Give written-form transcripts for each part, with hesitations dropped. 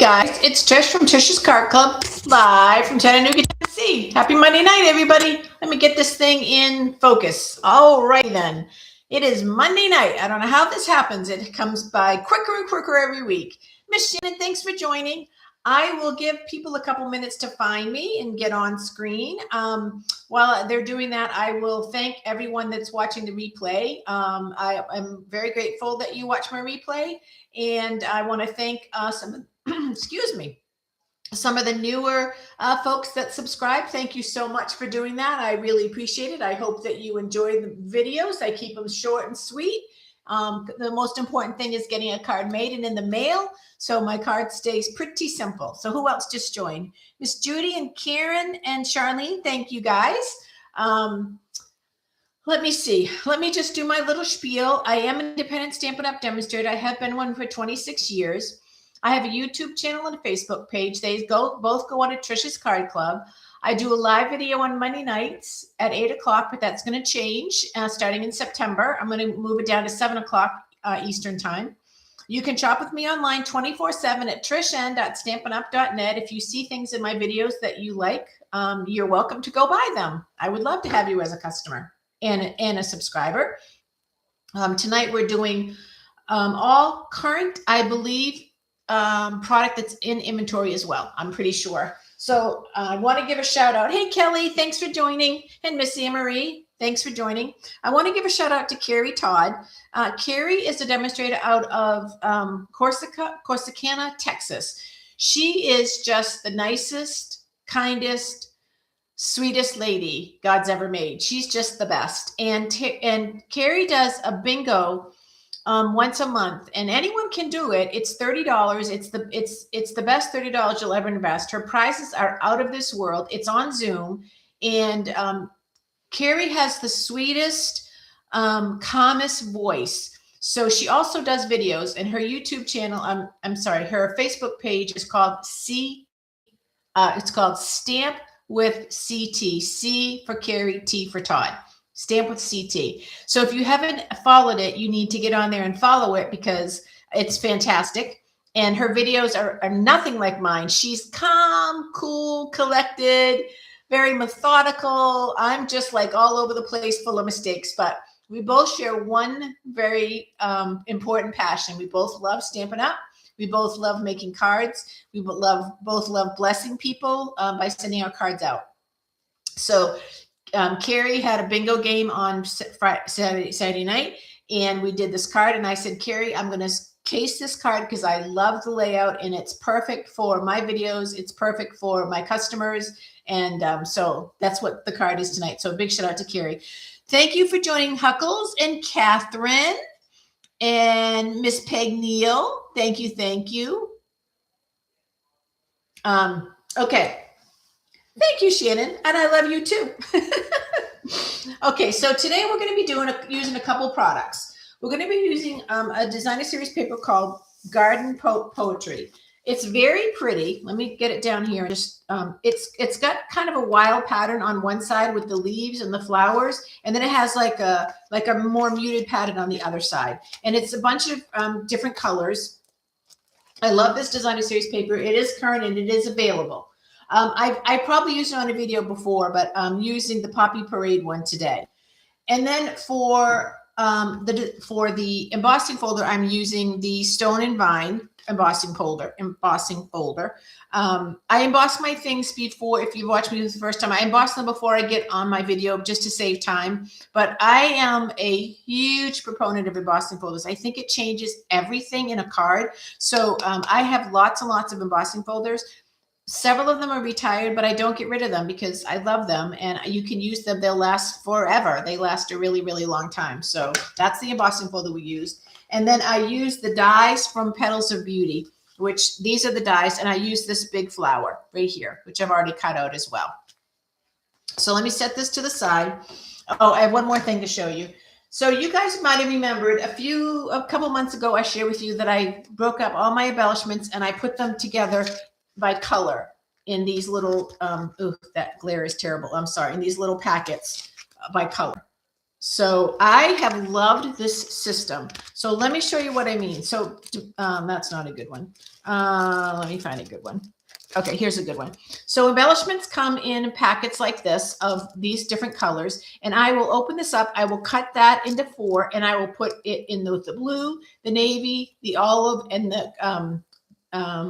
guys, it's Trish from Trish's Card Club, live from Chattanooga, Tennessee. Happy Monday night, everybody. Let me get this thing in focus. All right, then. It is Monday night. I don't know how this happens. It comes by quicker and quicker every week. Miss Shannon, thanks for joining. I will give people a couple minutes to find me and get on screen. While they're doing that, I will thank everyone that's watching the replay. I'm very grateful that you watch my replay. And I want to thank excuse me, some of the newer folks that subscribe. Thank you so much for doing that. I really appreciate it. I hope that you enjoy the videos. I keep them short and sweet. The most important thing is getting a card made and in the mail. So my card stays pretty simple. So who else just joined? Miss Judy and Karen and Charlene, thank you guys. Let me see. Let me just do my little spiel. I am an independent Stampin' Up! Demonstrator. I have been one for 26 years. I have a YouTube channel and a Facebook page. They both go on to Trish's Card Club. I do a live video on Monday nights at 8 o'clock, but that's going to change starting in September. I'm going to move it down to 7 o'clock Eastern time. You can shop with me online 24/7 at trishen.stampinup.net. If you see things in my videos that you like, you're welcome to go buy them. I would love to have you as a customer and a subscriber. Tonight we're doing all current, I believe, product that's in inventory as well. I'm pretty sure. So I want to give a shout out. Hey, Kelly, thanks for joining. And Miss Anne Marie, thanks for joining. I want to give a shout out to Carrie Todd. Carrie is a demonstrator out of Corsicana, Texas. She is just the nicest, kindest, sweetest lady God's ever made. She's just the best. And Carrie does a bingo once a month, and anyone can do it. It's $30. It's the best $30 you'll ever invest. Her prizes are out of this world. It's on Zoom, and Carrie has the sweetest, calmest voice. So she also does videos, and her YouTube channel, I'm sorry, her Facebook page is called it's called Stamp with CT. C for Carrie, T for Todd. Stamp with CT. So if you haven't followed it, you need to get on there and follow it because it's fantastic. And her videos are nothing like mine. She's calm, cool, collected, very methodical. I'm just like all over the place, full of mistakes, but we both share one very important passion. We both love Stampin' Up! We both love making cards. We both love blessing people by sending our cards out. So Carrie had a bingo game on Saturday night, and we did this card. And I said, Carrie, I'm going to case this card because I love the layout, and it's perfect for my videos. It's perfect for my customers. And so that's what the card is tonight. So a big shout out to Carrie. Thank you for joining Huckles and Catherine and Miss Peg Neal. Thank you. Thank you. Okay. Thank you, Shannon. And I love you too. Okay, so today we're going to be using a couple products. We're going to be using a designer series paper called Garden Poetry. It's very pretty. Let me get it down here. Just it's got kind of a wild pattern on one side with the leaves and the flowers, and then it has like a more muted pattern on the other side. And it's a bunch of different colors. I love this designer series paper. It is current and it is available. I probably used it on a video before, but I'm using the Poppy Parade one today. And then for the embossing folder, I'm using the Stone and Vine embossing folder. I emboss my things before. If you watch me the first time, I emboss them before I get on my video just to save time. But I am a huge proponent of embossing folders. I think it changes everything in a card. So I have lots and lots of embossing folders. Several of them are retired, but I don't get rid of them because I love them and you can use them. They'll last forever. They last a really, really long time. So that's the embossing folder we used. And then I use the dies from Petals of Beauty, which these are the dies. And I use this big flower right here, which I've already cut out as well. So let me set this to the side. Oh, I have one more thing to show you. So you guys might have remembered a couple months ago, I shared with you that I broke up all my embellishments and I put them together by color in these little, that glare is terrible. I'm sorry. In these little packets by color. So I have loved this system. So let me show you what I mean. So that's not a good one. Let me find a good one. Okay, here's a good one. So embellishments come in packets like this of these different colors, and I will open this up. I will cut that into 4, and I will put it in the blue, the navy, the olive, and the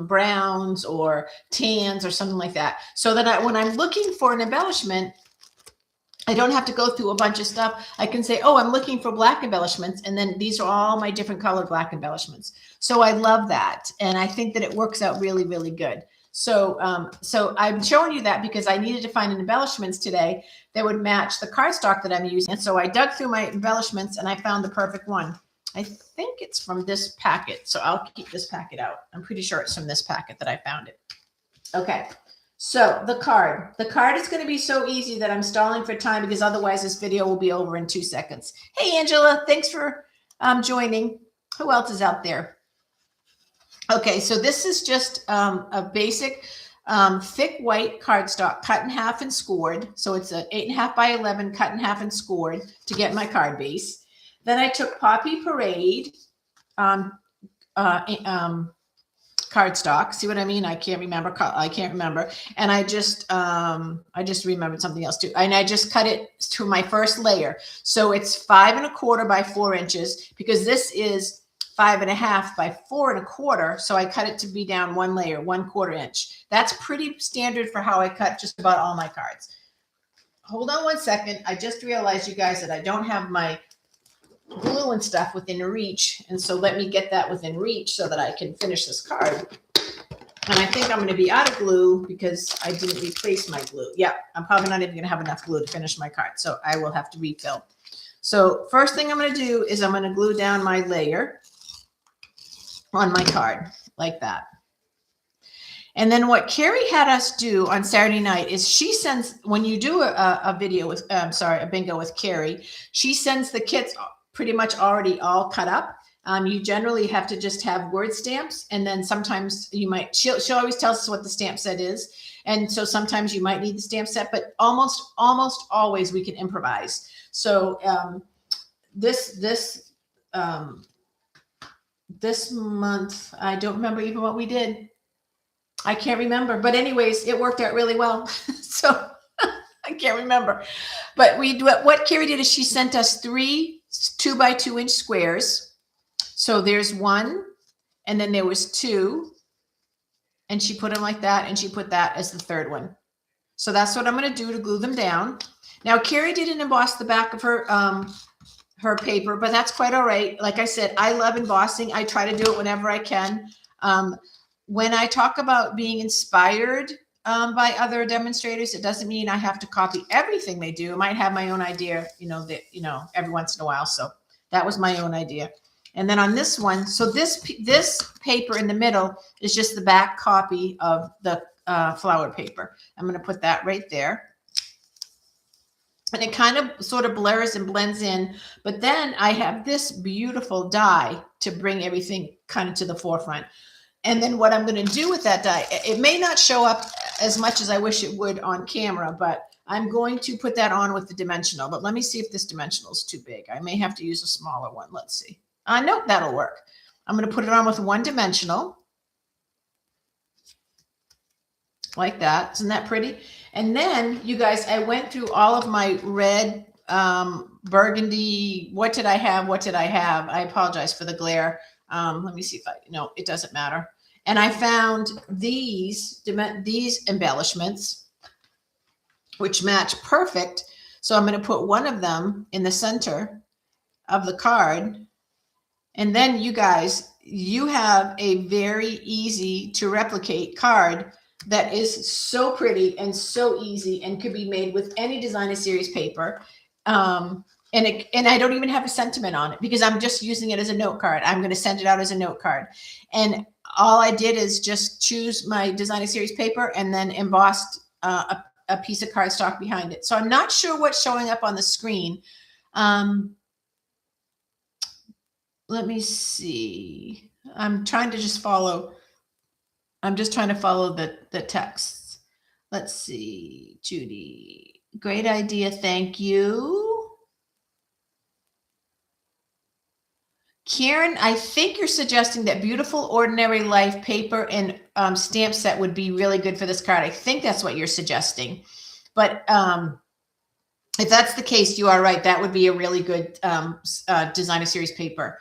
browns or tans or something like that. So that when I'm looking for an embellishment, I don't have to go through a bunch of stuff. I can say, oh, I'm looking for black embellishments. And then these are all my different colored black embellishments. So I love that. And I think that it works out really, really good. So, so I'm showing you that because I needed to find embellishments today that would match the cardstock that I'm using. And so I dug through my embellishments and I found the perfect one. I think it's from this packet. So I'll keep this packet out. I'm pretty sure it's from this packet that I found it. Okay. So the card is going to be so easy that I'm stalling for time because otherwise this video will be over in 2 seconds. Hey, Angela, thanks for joining. Who else is out there? Okay, so this is just a basic thick white cardstock cut in half and scored. So it's an 8.5 by 11 cut in half and scored to get my card base. Then I took Poppy Parade cardstock. See what I mean? I can't remember. And I just remembered something else too. And I just cut it to my first layer. So it's 5 1/4 by 4 inches because this is 5 1/2 by 4 1/4. So I cut it to be down 1 layer, 1/4 inch. That's pretty standard for how I cut just about all my cards. Hold on 1 second. I just realized, you guys, that I don't have my glue and stuff within reach, and so let me get that within reach so that I can finish this card. And I think I'm going to be out of glue because I didn't replace my glue. Yeah, I'm probably not even going to have enough glue to finish my card, so I will have to refill. So first thing I'm going to do is I'm going to glue down my layer on my card like that. And then what Carrie had us do on Saturday night is she sends, when you do a video with, a bingo with Carrie, she sends the kits pretty much already all cut up. You generally have to just have word stamps. And then sometimes you might, she'll always tell us what the stamp set is. And so sometimes you might need the stamp set, but almost always we can improvise. So this month, I don't remember even what we did. I can't remember, but anyways, it worked out really well. So I can't remember, but what Carrie did is she sent us 3 2 by 2 inch squares. So there's 1, and then there was 2, and she put them like that, and she put that as the 3rd one. So that's what I'm going to do to glue them down. Now, Carrie didn't emboss the back of her paper, but that's quite all right. Like I said, I love embossing. I try to do it whenever I can. When I talk about being inspired by other demonstrators, it doesn't mean I have to copy everything they do. I might have my own idea, every once in a while. So that was my own idea. And then on this one, so this paper in the middle is just the back copy of the flowered paper. I'm going to put that right there. And it kind of sort of blurs and blends in. But then I have this beautiful die to bring everything kind of to the forefront. And then what I'm going to do with that die, it may not show up as much as I wish it would on camera, but I'm going to put that on with the dimensional. But let me see if this dimensional is too big. I may have to use a smaller one. Let's see. Nope, that'll work. I'm going to put it on with 1 dimensional. Like that. Isn't that pretty? And then, you guys, I went through all of my red, burgundy. What did I have? I apologize for the glare. Let me see if no, it doesn't matter. And I found these embellishments, which match perfect. So I'm going to put one of them in the center of the card. And then you guys, you have a very easy to replicate card that is so pretty and so easy and could be made with any designer series paper. And I don't even have a sentiment on it because I'm just using it as a note card. I'm going to send it out as a note card. And all I did is just choose my designer series paper and then embossed a piece of cardstock behind it. So I'm not sure what's showing up on the screen. Let me see. I'm trying to just follow. I'm just trying to follow the text. Let's see. Judy, great idea. Thank you. Karen, I think you're suggesting that Beautiful Ordinary Life paper and stamp set would be really good for this card. I think that's what you're suggesting. But if that's the case, you are right. That would be a really good designer series paper.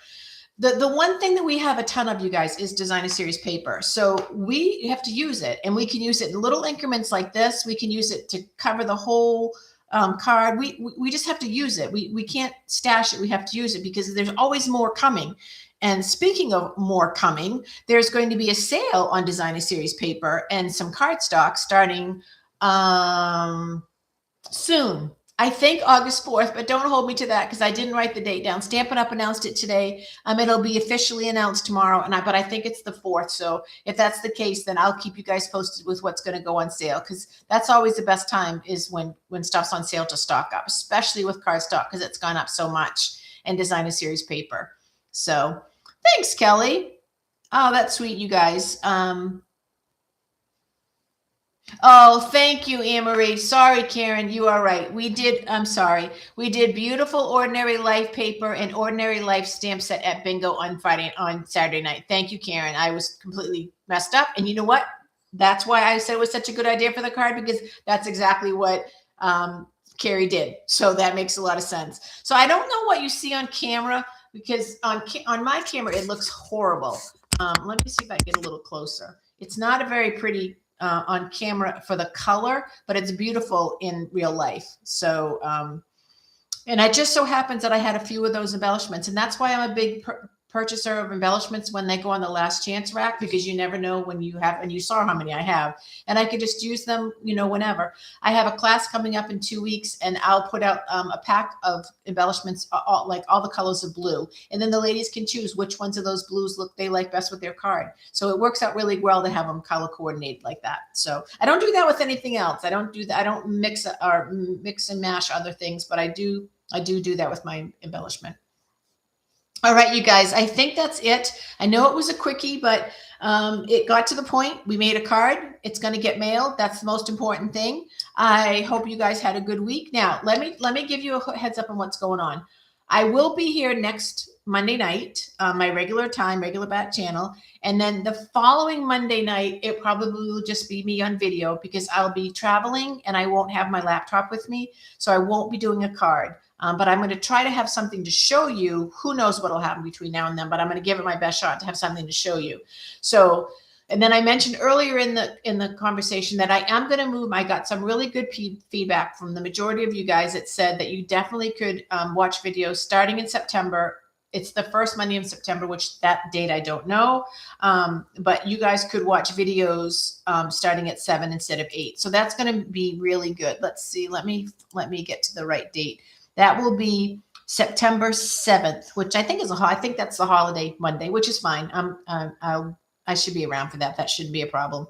The one thing that we have a ton of, you guys, is designer series paper. So we have to use it, and we can use it in little increments like this. We can use it to cover the whole card. We just have to use it. We can't stash it. We have to use it because there's always more coming. And speaking of more coming, there's going to be a sale on designer series paper and some cardstock starting soon. I think August 4th, but don't hold me to that because I didn't write the date down. Stampin' Up! Announced it today. It'll be officially announced tomorrow, but I think it's the 4th. So if that's the case, then I'll keep you guys posted with what's going to go on sale, because that's always the best time, is when stuff's on sale to stock up, especially with cardstock, because it's gone up so much, and designer series paper. So thanks, Kelly. Oh, that's sweet, you guys. Oh, thank you, Anne-Marie. Sorry, Karen, you are right. I'm sorry. We did Beautiful Ordinary Life paper and Ordinary Life stamp set at bingo on Saturday night. Thank you, Karen. I was completely messed up. And you know what? That's why I said it was such a good idea for the card, because that's exactly what Carrie did. So that makes a lot of sense. So I don't know what you see on camera, because on my camera, it looks horrible. Let me see if I get a little closer. It's not a very pretty on camera for the color, but it's beautiful in real life. So, and it just so happens that I had a few of those embellishments, and that's why I'm a big purchaser of embellishments when they go on the last chance rack, because you never know when you have, and you saw how many I have, and I could just use them, whenever. I have a class coming up in 2 weeks, and I'll put out a pack of embellishments, like all the colors of blue, and then the ladies can choose which ones of those blues they like best with their card. So it works out really well to have them color coordinated like that. So I don't do that with anything else. I don't do that. I don't mix and mash other things, but I do that with my embellishment. All right, you guys, I think that's it. I know it was a quickie, but it got to the point. We made a card. It's going to get mailed. That's the most important thing. I hope you guys had a good week. Now, let me give you a heads up on what's going on. I will be here next Monday night, my regular time, regular bat channel. And then the following Monday night, it probably will just be me on video, because I'll be traveling and I won't have my laptop with me. So I won't be doing a card. But I'm going to try to have something to show you. Who knows what will happen between now and then, but I'm going to give it my best shot to have something to show you. So, and then I mentioned earlier in the conversation that I am going to move. I got some really good feedback from the majority of you guys that said that you definitely could watch videos starting in September. It's the first Monday in September, which that date I don't know. But you guys could watch videos starting at 7 instead of 8. So that's going to be really good. Let's see. Let me get to the right date. That will be September 7th, which I think I think that's the holiday Monday, which is fine. I should be around for that. That shouldn't be a problem.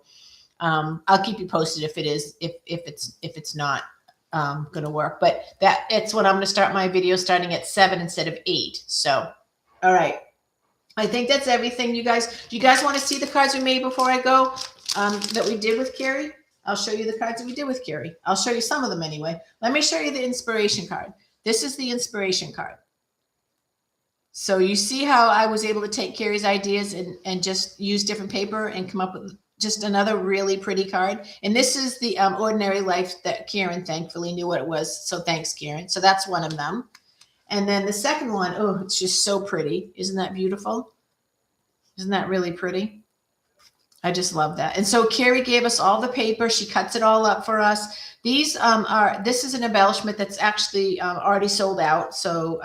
I'll keep you posted if it is, if it's not going to work. But it's when I'm going to start my video, starting at 7 instead of 8. So, all right. I think that's everything, you guys. Do you guys want to see the cards we made before I go that we did with Carrie? I'll show you the cards that we did with Carrie. I'll show you some of them anyway. Let me show you the inspiration card. This is the inspiration card. So you see how I was able to take Carrie's ideas and just use different paper and come up with just another really pretty card. And this is the Ordinary Life that Karen thankfully knew what it was. So thanks, Karen. So that's one of them. And then the second one, oh, it's just so pretty. Isn't that beautiful? Isn't that really pretty? I just love that. And so Carrie gave us all the paper. She cuts it all up for us. This is an embellishment that's actually already sold out. So,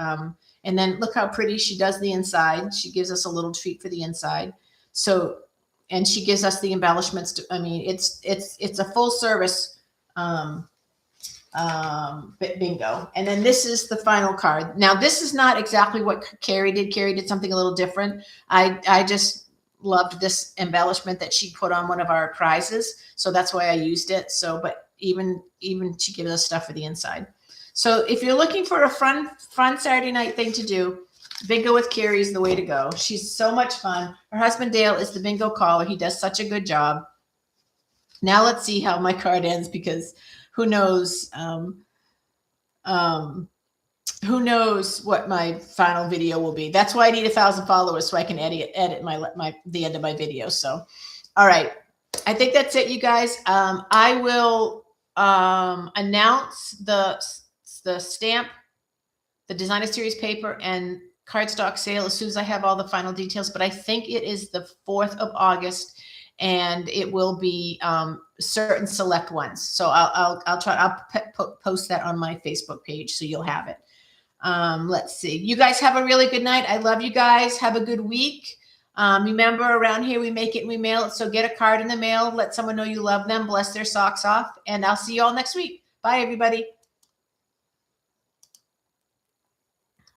and then look how pretty she does the inside. She gives us a little treat for the inside. So, and she gives us the embellishments. It's a full service bingo. And then this is the final card. Now, this is not exactly what Carrie did. Carrie did something a little different. I just loved this embellishment that she put on one of our prizes. So that's why I used it. So, but even she gives us stuff for the inside. So if you're looking for a fun Saturday night thing to do, bingo with Carrie is the way to go. She's so much fun. Her husband Dale is the bingo caller. He does such a good job. Now let's see how my card ends, because who knows? who knows what my final video will be. That's why I need 1,000 followers so I can edit the end of my video. So, all right. I think that's it, you guys. I will announce the stamp, the designer series paper, and cardstock sale as soon as I have all the final details. But I think it is the 4th of August, and it will be certain select ones. So I'll post that on my Facebook page so you'll have it. Let's see. You guys have a really good night. I love you guys. Have a good week. Remember, around here, we make it and we mail it. So get a card in the mail. Let someone know you love them. Bless their socks off. And I'll see you all next week. Bye, everybody.